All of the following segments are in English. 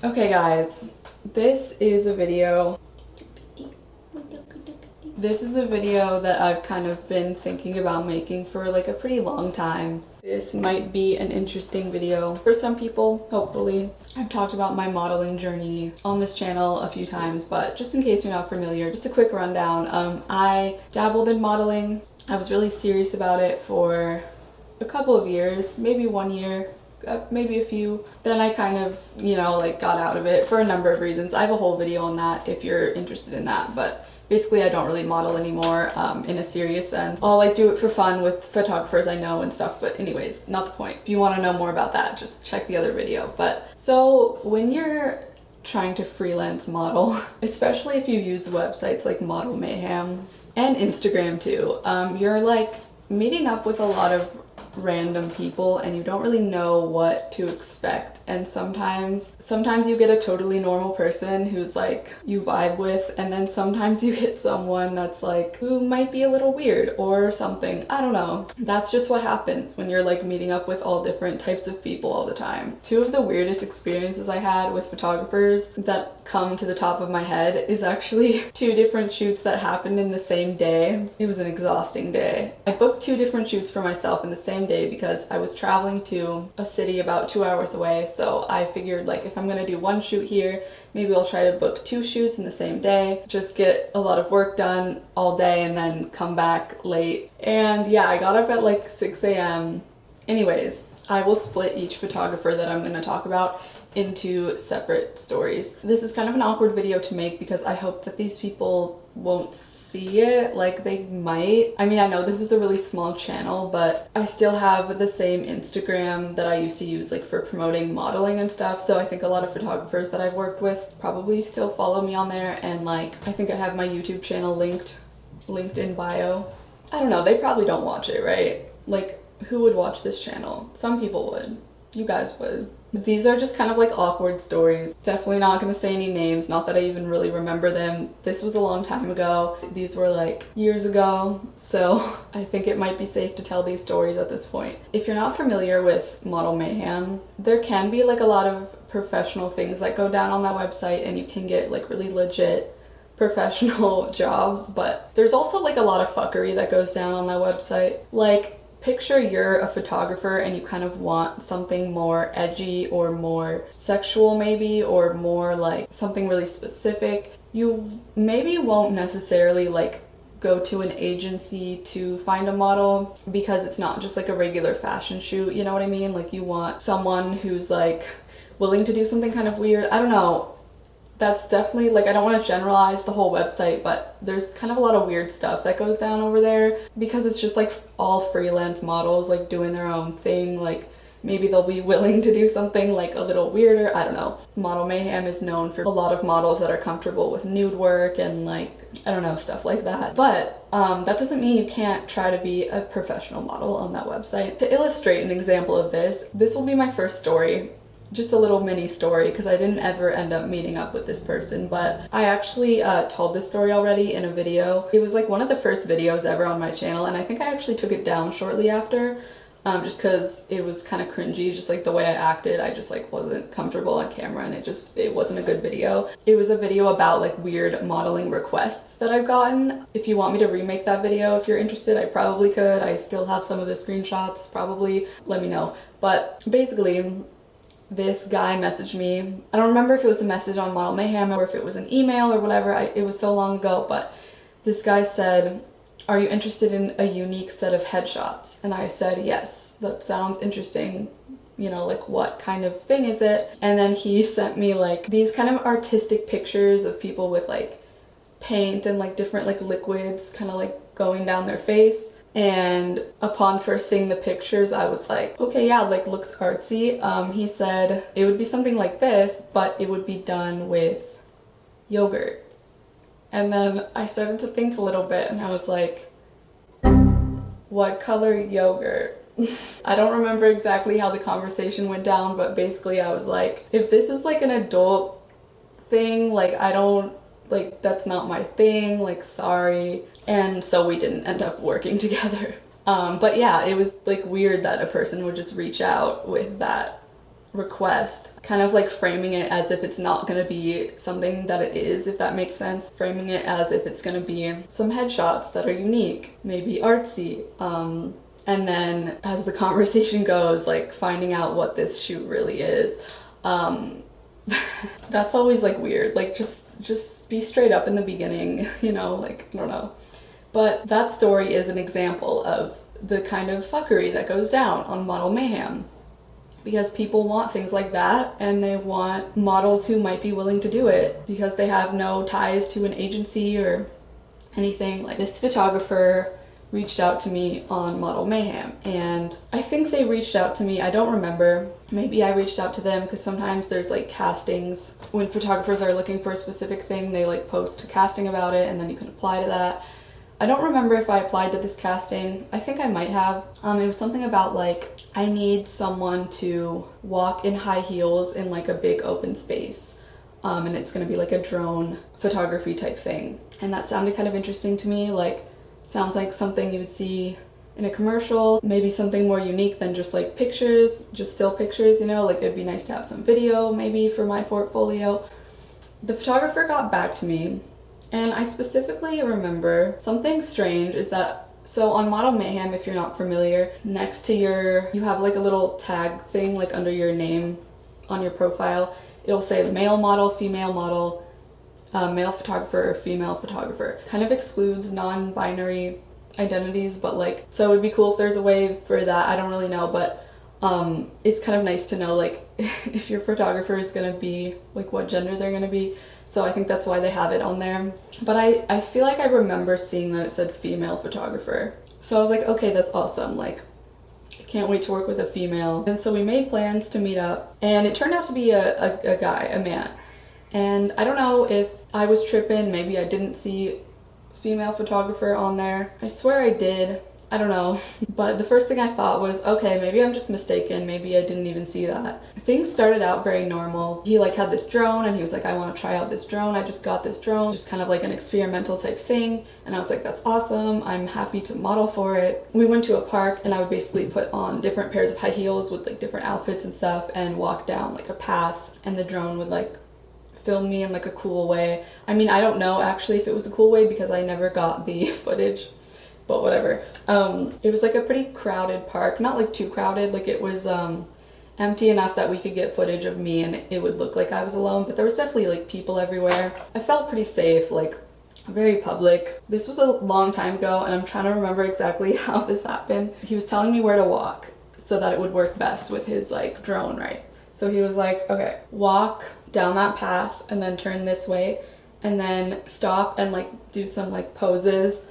Okay guys, this is a video that I've kind of been thinking about making for like a pretty long time. This might be an interesting video for some people, hopefully. I've talked about my modeling journey on this channel a few times, but just in case you're not familiar, just a quick rundown. I dabbled in modeling. I was really serious about it for a couple of years, maybe 1 year, maybe a few. Then I kind of, like got out of it for a number of reasons. I have a whole video on that if you're interested in that, but basically I don't really model anymore in a serious sense. I'll like do it for fun with photographers I know and stuff, but anyways, not the point. If you want to know more about that, just check the other video. But so when you're trying to freelance model, especially if you use websites like Model Mayhem and Instagram too, you're like meeting up with a lot of random people and you don't really know what to expect, and sometimes you get a totally normal person who's like you vibe with, and then sometimes you get someone that's like who might be a little weird or something. I don't know. That's just what happens when you're like meeting up with all different types of people all the time. Two of the weirdest experiences I had with photographers that come to the top of my head is actually two different shoots that happened in the same day. It was an exhausting day. I booked two different shoots for myself in the same day because I was traveling to a city about 2 hours away, so I figured like if I'm gonna do one shoot here, maybe I'll try to book two shoots in the same day, just get a lot of work done all day and then come back late. And yeah, I got up at like 6 a.m. Anyways, I will split each photographer that I'm gonna talk about into separate stories. This is kind of an awkward video to make because I hope that these people won't see it. Like they might. I mean, I know this is a really small channel, but I still have the same Instagram that I used to use like for promoting modeling and stuff, so I think a lot of photographers that I've worked with probably still follow me on there, and like I think I have my YouTube channel linked in bio. I don't know, they probably don't watch it, right? Like who would watch this channel? Some people would. You guys would. These are just kind of like awkward stories. Definitely not gonna say any names, not that I even really remember them. This was a long time ago. These were like years ago, so I think it might be safe to tell these stories at this point. If you're not familiar with Model Mayhem, there can be like a lot of professional things that go down on that website and you can get like really legit professional jobs, but there's also like a lot of fuckery that goes down on that website. Like, picture you're a photographer and you kind of want something more edgy or more sexual maybe, or more like something really specific. You maybe won't necessarily like go to an agency to find a model because it's not just like a regular fashion shoot, you know what I mean? Like you want someone who's like willing to do something kind of weird. I don't know. That's definitely, like, I don't want to generalize the whole website, but there's kind of a lot of weird stuff that goes down over there because it's just like all freelance models like doing their own thing. Like maybe they'll be willing to do something like a little weirder. I don't know. Model Mayhem is known for a lot of models that are comfortable with nude work and like, I don't know, stuff like that. But that doesn't mean you can't try to be a professional model on that website. To illustrate an example of this will be my first story. Just a little mini story because I didn't ever end up meeting up with this person, but I actually told this story already in a video. It was like one of the first videos ever on my channel, and I think I actually took it down shortly after just because it was kind of cringy, just like the way I acted. I just like wasn't comfortable on camera and it wasn't a good video. It was a video about like weird modeling requests that I've gotten. If you want me to remake that video, if you're interested, I probably could. I still have some of the screenshots, probably. Let me know. But basically, this guy messaged me. I don't remember if it was a message on Model Mayhem or if it was an email or whatever. It was so long ago, but this guy said, "Are you interested in a unique set of headshots?" And I said, "Yes, that sounds interesting. You know, like what kind of thing is it?" And then he sent me like these kind of artistic pictures of people with like paint and like different like liquids kind of like going down their face. And upon first seeing the pictures, I was like, okay, yeah, like looks artsy. He said it would be something like this, but it would be done with yogurt. And then I started to think a little bit and I was like, what color yogurt? I don't remember exactly how the conversation went down, but basically I was like, if this is like an adult thing, like I don't, like that's not my thing, like sorry. And so we didn't end up working together. But yeah, it was like weird that a person would just reach out with that request, kind of like framing it as if it's not going to be something that it is, if that makes sense. Framing it as if it's going to be some headshots that are unique, maybe artsy, and then as the conversation goes, like finding out what this shoot really is. That's always like weird, like just be straight up in the beginning, you know, like I don't know. But that story is an example of the kind of fuckery that goes down on Model Mayhem, because people want things like that, and they want models who might be willing to do it because they have no ties to an agency or anything. Like, this photographer reached out to me on Model Mayhem, and I think they reached out to me, I don't remember, maybe I reached out to them, because sometimes there's like castings when photographers are looking for a specific thing, they like post a casting about it and then you can apply to that. I don't remember if I applied to this casting. I think I might have. It was something about like, I need someone to walk in high heels in like a big open space, and it's gonna be like a drone photography type thing, and that sounded kind of interesting to me. Like, sounds like something you would see in a commercial, maybe something more unique than just like pictures, just still pictures, you know, like it'd be nice to have some video maybe for my portfolio. The photographer got back to me, and I specifically remember something strange is that, so on Model Mayhem, if you're not familiar, next to you have like a little tag thing like under your name on your profile. It'll say male model, female model, male photographer, or female photographer. Kind of excludes non-binary identities, but like, so it would be cool if there's a way for that. I don't really know, but it's kind of nice to know like if your photographer is gonna be, like what gender they're gonna be. So I think that's why they have it on there. But I feel like I remember seeing that it said female photographer. So I was like, okay, that's awesome. Like, I can't wait to work with a female. And so we made plans to meet up, and it turned out to be a guy, a man. And I don't know if I was tripping, maybe I didn't see female photographer on there. I swear I did. I don't know. But the first thing I thought was, okay, maybe I'm just mistaken. Maybe I didn't even see that. Things started out very normal. He like had this drone, and he was like, I want to try out this drone. I just got this drone, just kind of like an experimental type thing. And I was like, that's awesome. I'm happy to model for it. We went to a park, and I would basically put on different pairs of high heels with like different outfits and stuff and walk down like a path, and the drone would like film me in like a cool way. I mean, I don't know actually if it was a cool way because I never got the footage, but whatever. It was like a pretty crowded park, not like too crowded, like it was empty enough that we could get footage of me and it would look like I was alone, but there was definitely like people everywhere. I felt pretty safe, like very public. This was a long time ago, and I'm trying to remember exactly how this happened. He was telling me where to walk so that it would work best with his like drone, right? So he was like, okay, walk down that path and then turn this way, and then stop and like do some like poses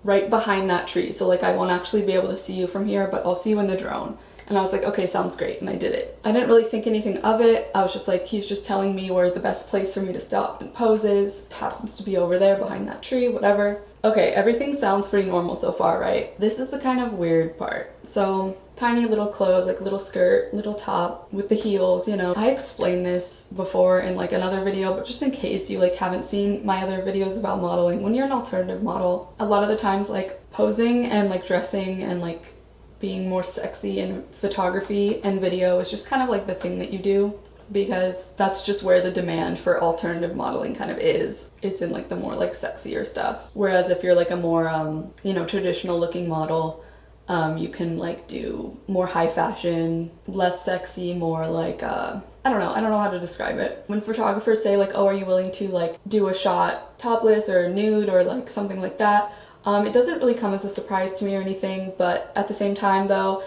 right behind that tree. So like I won't actually be able to see you from here, but I'll see you in the drone. And I was like, okay, sounds great. And I did it. I didn't really think anything of it. I was just like, he's just telling me where the best place for me to stop and pose is. It happens to be over there behind that tree, whatever. Okay, everything sounds pretty normal so far, right? This is the kind of weird part. So tiny little clothes, like little skirt, little top with the heels, you know. I explained this before in like another video, but just in case you like haven't seen my other videos about modeling, when you're an alternative model, a lot of the times like posing and like dressing and like being more sexy in photography and video is just kind of like the thing that you do, because that's just where the demand for alternative modeling kind of is. It's in like the more like sexier stuff. Whereas if you're like a more, you know, traditional looking model, you can like do more high fashion, less sexy, more like, I don't know how to describe it. When photographers say like, oh, are you willing to like do a shot topless or nude or like something like that? It doesn't really come as a surprise to me or anything, but at the same time though,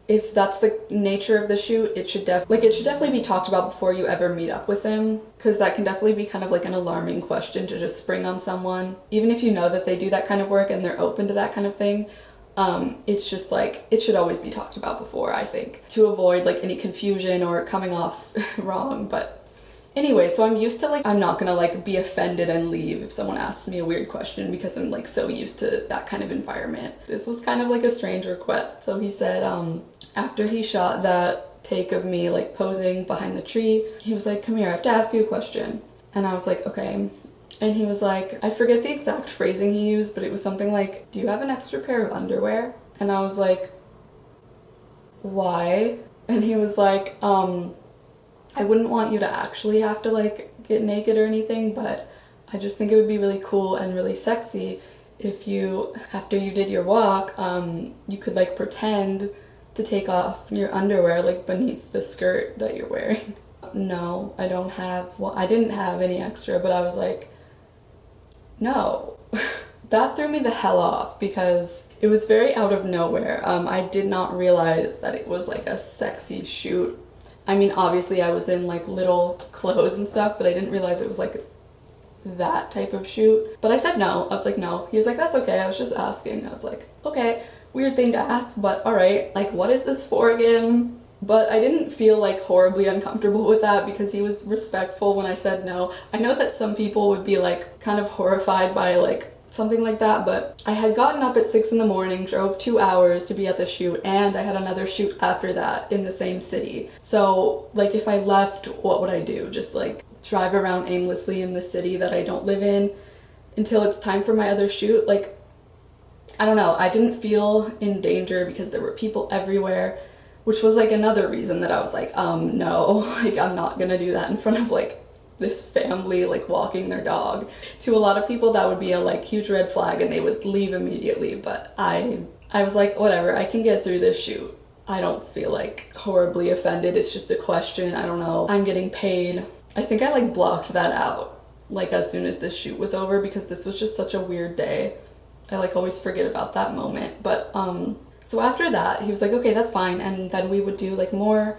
if that's the nature of the shoot, it should definitely be talked about before you ever meet up with them, because that can definitely be kind of like an alarming question to just spring on someone. Even if you know that they do that kind of work and they're open to that kind of thing, it's just like, it should always be talked about before, I think, to avoid like any confusion or coming off wrong. But anyway, so I'm used to like, I'm not gonna like be offended and leave if someone asks me a weird question, because I'm like so used to that kind of environment. This was kind of like a strange request. So he said, after he shot that take of me like posing behind the tree, he was like, come here, I have to ask you a question. And I was like, okay. And he was like, I forget the exact phrasing he used, but it was something like, do you have an extra pair of underwear? And I was like, why? And he was like, I wouldn't want you to actually have to like get naked or anything, but I just think it would be really cool and really sexy if you, after you did your walk, you could like pretend to take off your underwear like beneath the skirt that you're wearing. No, I don't have, well, I didn't have any extra, but I was like, no. That threw me the hell off because it was very out of nowhere. I did not realize that it was like a sexy shoot. I mean, obviously I was in like little clothes and stuff, but I didn't realize it was like that type of shoot. But I said no. I was like, no. He was like, that's okay. I was just asking. I was like, okay, weird thing to ask, but all right. Like, what is this for again? But I didn't feel like horribly uncomfortable with that because he was respectful when I said no. I know that some people would be like kind of horrified by like something like that, but I had gotten up at 6 in the morning, drove 2 hours to be at the shoot, and I had another shoot after that in the same city. So like if I left, what would I do? Just like drive around aimlessly in the city that I don't live in until it's time for my other shoot? Like, I don't know. I didn't feel in danger because there were people everywhere, which was like another reason that I was like, no, like I'm not gonna do that in front of like this family like walking their dog. To a lot of people that would be a like huge red flag and they would leave immediately, but I was like, whatever, I can get through this shoot. I don't feel like horribly offended. It's just a question. I don't know. I'm getting paid. I think I like blocked that out like as soon as this shoot was over because this was just such a weird day. I like always forget about that moment. But so after that he was like, okay, that's fine, and then we would do like more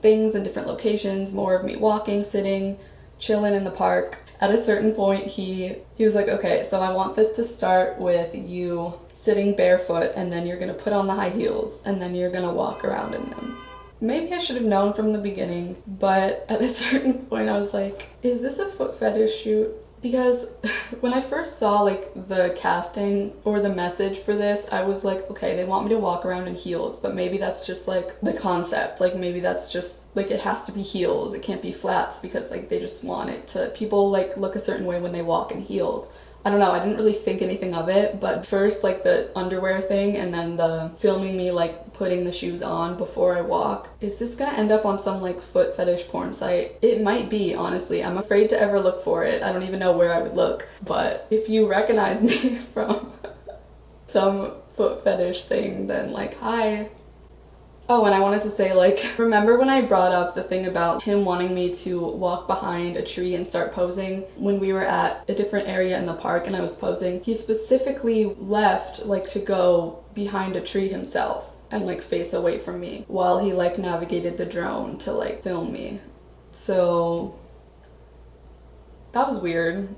things in different locations, more of me walking, sitting, chilling in the park. At a certain point he was like, okay, so I want this to start with you sitting barefoot, and then you're gonna put on the high heels, and then you're gonna walk around in them. Maybe I should have known from the beginning, but at a certain point I was like, is this a foot fetish shoot? Because when I first saw like the casting or the message for this, I was like, okay, they want me to walk around in heels, but maybe that's just like the concept. Like maybe that's just like it has to be heels. It can't be flats because like they just want it to, people like look a certain way when they walk in heels. I don't know, I didn't really think anything of it, but first like the underwear thing and then the filming me like putting the shoes on before I walk. Is this gonna end up on some like foot fetish porn site? It might be, honestly. I'm afraid to ever look for it. I don't even know where I would look. But if you recognize me from some foot fetish thing, then like, hi. Oh, and I wanted to say, like, remember when I brought up the thing about him wanting me to walk behind a tree and start posing? When we were at a different area in the park and I was posing, he specifically left, like, to go behind a tree himself and, like, face away from me while he, like, navigated the drone to, like, film me. So that was weird.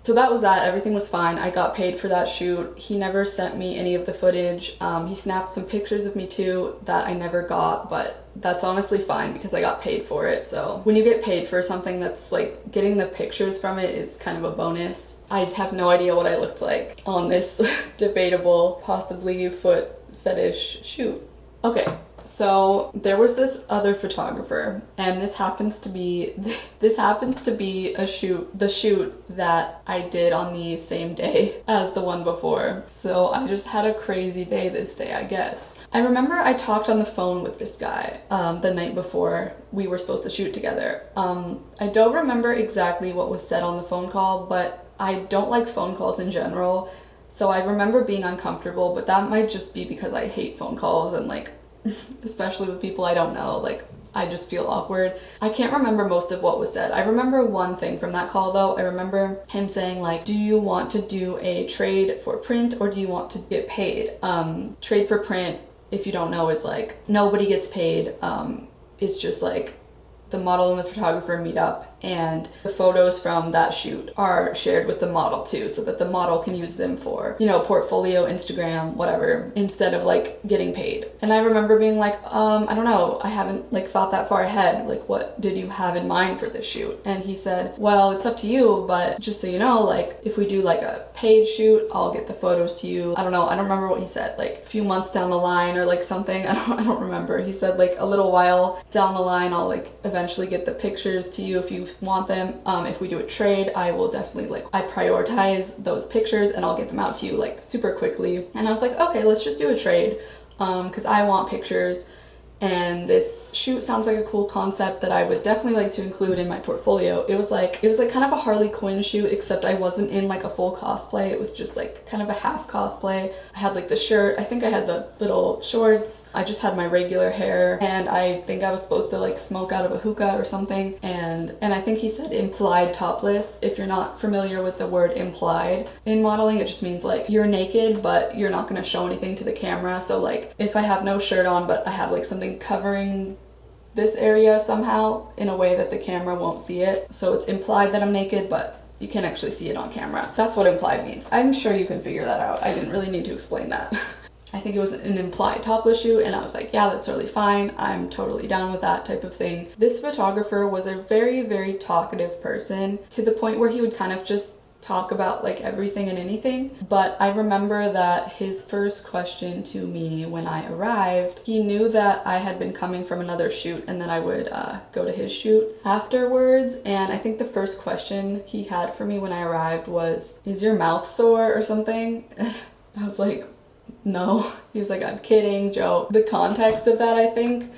So that was that. Everything was fine. I got paid for that shoot. He never sent me any of the footage. He snapped some pictures of me too that I never got, but that's honestly fine because I got paid for it. So when you get paid for something, that's like getting the pictures from it is kind of a bonus. I have no idea what I looked like on this debatable, possibly foot fetish shoot. Okay. So there was this other photographer, and this happens to be the shoot that I did on the same day as the one before. So I just had a crazy day this day, I guess. I remember I talked on the phone with this guy the night before we were supposed to shoot together. I don't remember exactly what was said on the phone call, but I don't like phone calls in general. So I remember being uncomfortable, but that might just be because I hate phone calls and like especially with people I don't know, like I just feel awkward. I can't remember most of what was said. I remember one thing from that call though. I remember him saying like, do you want to do a trade for print or do you want to get paid? Trade for print, if you don't know, is like nobody gets paid. It's just like the model and the photographer meet up and the photos from that shoot are shared with the model too, so that the model can use them for, you know, portfolio, Instagram, whatever, instead of like getting paid. And I remember being like, I don't know, I haven't like thought that far ahead. Like, what did you have in mind for this shoot? And he said, well, it's up to you, but just so you know, like if we do like a paid shoot, I'll get the photos to you. I don't know, I don't remember what he said, like a few months down the line or like something. I don't remember. He said like a little while down the line, I'll like eventually get the pictures to you if you want them. If we do a trade, I will definitely like, I prioritize those pictures and I'll get them out to you like super quickly. And I was like, okay, let's just do a trade because I want pictures and this shoot sounds like a cool concept that I would definitely like to include in my portfolio. It was like kind of a Harley Quinn shoot, except I wasn't in like a full cosplay. It was just like kind of a half cosplay. I had like the shirt, I think I had the little shorts, I just had my regular hair, and I think I was supposed to like smoke out of a hookah or something, and I think he said implied topless. If you're not familiar with the word implied in modeling, it just means like you're naked but you're not going to show anything to the camera. So like if I have no shirt on but I have like something covering this area somehow in a way that the camera won't see it, so it's implied that I'm naked but you can't actually see it on camera. That's what implied means. I'm sure you can figure that out. I didn't really need to explain that. I think it was an implied topless shoot, and I was like, yeah, that's totally fine. I'm totally down with that type of thing. This photographer was a very, very talkative person, to the point where he would kind of just talk about like everything and anything. But I remember that his first question to me when I arrived, he knew that I had been coming from another shoot and that I would go to his shoot afterwards. And I think the first question he had for me when I arrived was, "Is your mouth sore or something?" I was like, no. He was like, "I'm kidding, Joe." The context of that, I think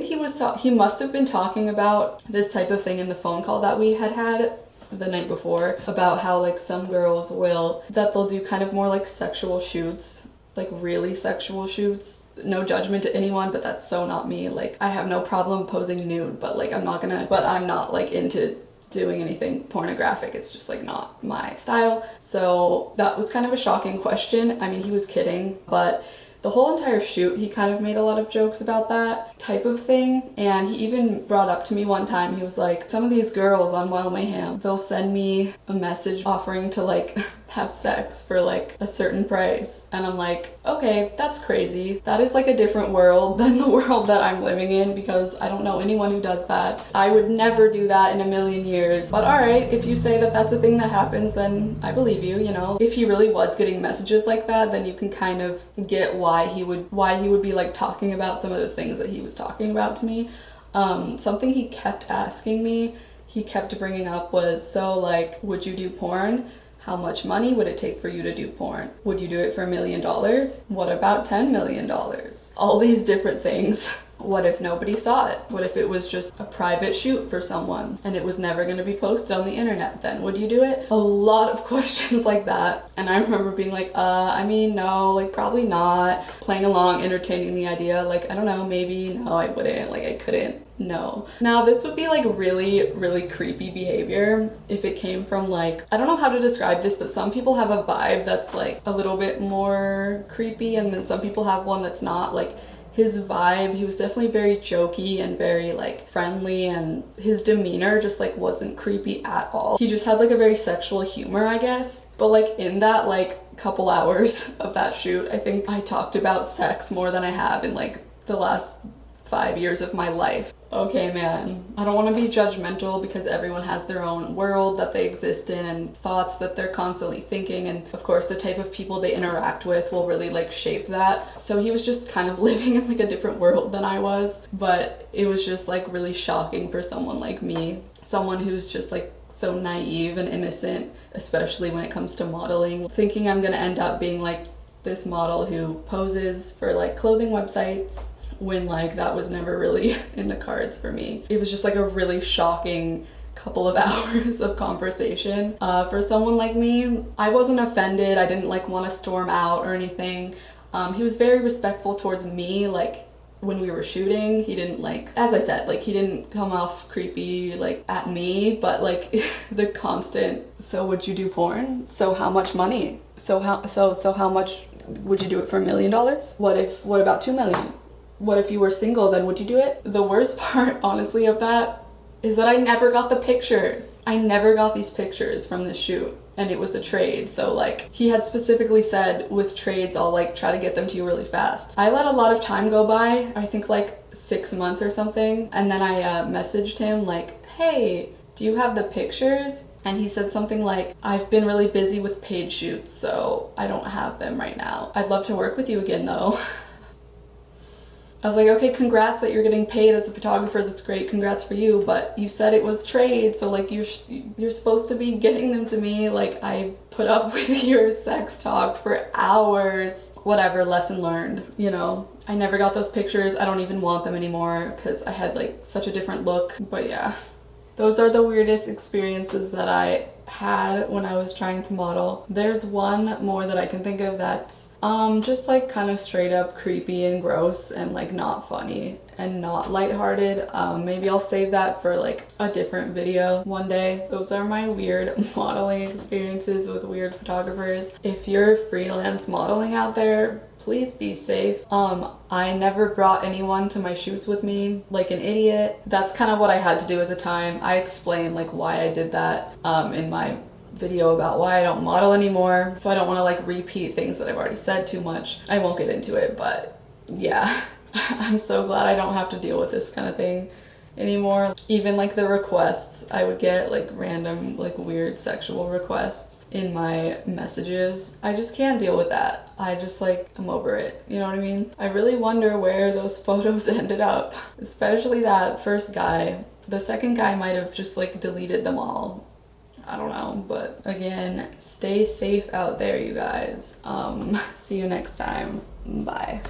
he must have been talking about this type of thing in the phone call that we had the night before, about how like some girls they'll do kind of more like sexual shoots, like really sexual shoots. No judgment to anyone, but that's so not me. Like I have no problem posing nude, but like I'm not like into doing anything pornographic. It's just like not my style. So that was kind of a shocking question. I mean, he was kidding, but the whole entire shoot, he kind of made a lot of jokes about that type of thing. And he even brought up to me one time, he was like, "Some of these girls on Model Mayhem, they'll send me a message offering to like have sex for like a certain price." And I'm like, okay, that's crazy. That is like a different world than the world that I'm living in, because I don't know anyone who does that. I would never do that in a million years. But all right, if you say that that's a thing that happens, then I believe you, you know. If he really was getting messages like that, then you can kind of get why he would be like talking about some of the things that he was talking about to me. Something he kept asking me, he kept bringing up was, so like, would you do porn? How much money would it take for you to do porn? Would you do it for $1 million? What about $10 million? All these different things. What if nobody saw it? What if it was just a private shoot for someone and it was never going to be posted on the internet? Then would you do it? A lot of questions like that. And I remember being like, I mean, no, like probably not. Playing along, entertaining the idea, like, I don't know, maybe, no, I wouldn't, like I couldn't. No. Now this would be like really, really creepy behavior if it came from like, I don't know how to describe this, but some people have a vibe that's like a little bit more creepy, and then some people have one that's not. Like his vibe, he was definitely very jokey and very like friendly, and his demeanor just like wasn't creepy at all. He just had like a very sexual humor, I guess. But like in that like couple hours of that shoot, I think I talked about sex more than I have in like the last 5 years of my life. Okay, man, I don't want to be judgmental, because everyone has their own world that they exist in and thoughts that they're constantly thinking, and of course the type of people they interact with will really like shape that. So he was just kind of living in like a different world than I was, but it was just like really shocking for someone like me, someone who's just like so naive and innocent, especially when it comes to modeling, thinking I'm gonna end up being like this model who poses for like clothing websites, when like that was never really in the cards for me. It was just like a really shocking couple of hours of conversation for someone like me. I wasn't offended. I didn't like want to storm out or anything. He was very respectful towards me. Like when we were shooting, he didn't like, as I said, like he didn't come off creepy like at me, but like the constant, so would you do porn? So how much money? So how much would you do it for $1 million? What about 2 million? What if you were single, then would you do it? The worst part, honestly, of that is that I never got the pictures. I never got these pictures from this shoot, and it was a trade. So like he had specifically said with trades, I'll like try to get them to you really fast. I let a lot of time go by, I think like 6 months or something. And then I messaged him like, hey, do you have the pictures? And he said something like, I've been really busy with paid shoots, so I don't have them right now. I'd love to work with you again though. I was like, okay, congrats that you're getting paid as a photographer, that's great, congrats for you, but you said it was trade, so like you're supposed to be getting them to me. Like, I put up with your sex talk for hours. Whatever, lesson learned, you know. I never got those pictures. I don't even want them anymore because I had like such a different look. But yeah, those are the weirdest experiences that I had when I was trying to model. There's one more that I can think of that's just like kind of straight up creepy and gross and like not funny and not lighthearted. Maybe I'll save that for like a different video one day. Those are my weird modeling experiences with weird photographers. If you're freelance modeling out there, please be safe. I never brought anyone to my shoots with me like an idiot. That's kind of what I had to do at the time. I explained like why I did that in my video about why I don't model anymore, so I don't want to like repeat things that I've already said too much. I won't get into it, but yeah. I'm so glad I don't have to deal with this kind of thing anymore. Even like the requests, I would get like random like weird sexual requests in my messages. I just can't deal with that. I just like, I'm over it, you know what I mean? I really wonder where those photos ended up, especially that first guy. The second guy might have just like deleted them all. I don't know, but again, stay safe out there, you guys. See you next time. Bye.